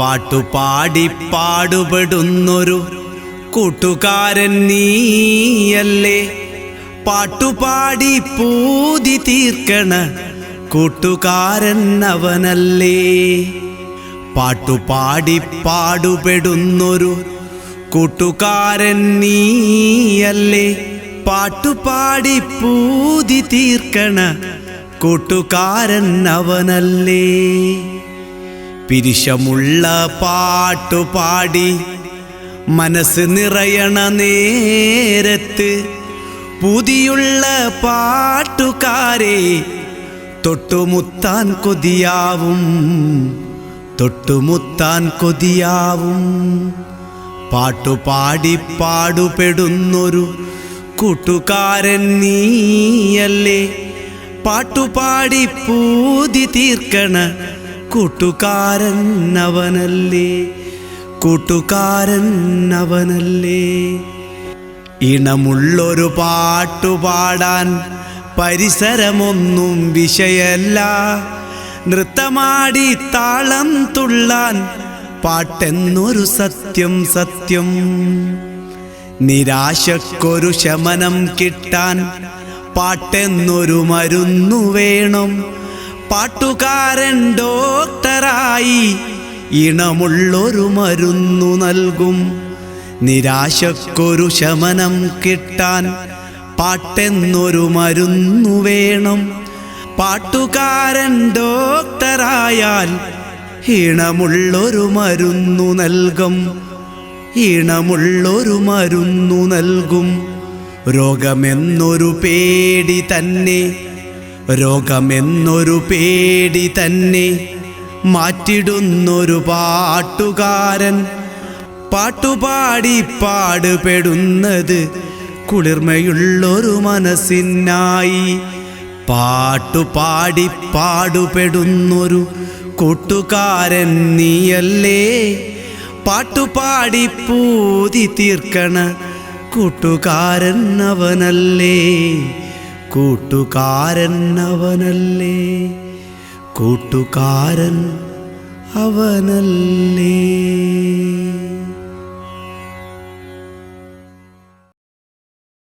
പാട്ടുപാടി പാടുപെടുന്നൊരു കൂട്ടുകാരൻ നീയല്ലേ. പാട്ടുപാടി പൂതി തീർക്കണ കൂട്ടുകാരൻ അവനല്ലേ. പാട്ടുപാടി പാടുപെടുന്നൊരു കൂട്ടുകാരൻ നീയല്ലേ. പാട്ടുപാടി പൂതി തീർക്കണ കൂട്ടുകാരൻ അവനല്ലേ. പിരിശമുള്ള പാട്ടുപാടി മനസ്സ് നിറയണ നേരത്ത് പുതിയുള്ള പാട്ടുകാരെ തൊട്ടുമുത്താൻ കൊതിയാവും, തൊട്ടുമുത്താൻ കൊതിയാവും. പാട്ടുപാടി പാടുപെടുന്നൊരു കൂട്ടുകാരൻ നീയല്ലേ. പാട്ടുപാടി പൂതി തീർക്കണ കൂട്ടുകാരൻ അവനല്ലേ, കൂട്ടുകാരൻ അവനല്ലേ. ഇണമുള്ളൊരു പാട്ടുപാടാൻ പരിസരമൊന്നും വിഷയല്ല. നൃത്തമാടി താളം തുള്ളാൻ പാട്ടെന്നൊരു സത്യം സത്യം. നിരാശക്കൊരു ശമനം കിട്ടാൻ പാട്ടെന്നൊരു മരുന്നു വേണം. പാട്ടുകാരൻ ഡോക്ടറായി ഇണമുള്ളൊരു മരുന്നു നൽകും. നിരാശക്കൊരു ശമനം കിട്ടാൻ പാട്ടെന്നൊരു മരുന്നു വേണം. പാട്ടുകാരൻ ഡോക്ടറായാൽ ഇണമുള്ളൊരു മരുന്നു നൽകും, ഇണമുള്ളൊരു മരുന്നു നൽകും. രോഗമെന്നൊരു പേടി തന്നെ, രോഗമെന്നൊരു പേടി തന്നെ മാറ്റിടുന്നൊരു പാട്ടുകാരൻ. പാട്ടുപാടി പാടുപെടുന്നത് കുളിർമയുള്ളൊരു മനസ്സിനായി. പാട്ടുപാടി പാടുപെടുന്നൊരു കൂട്ടുകാരൻ നീയല്ലേ. പാട്ടുപാടി പൂതി തീർക്കണ കൂട്ടുകാരൻ അവനല്ലേ, കൂട്ടുകാരൻ അവനല്ലേ, കൂട്ടുകാരൻ അവനല്ലേ.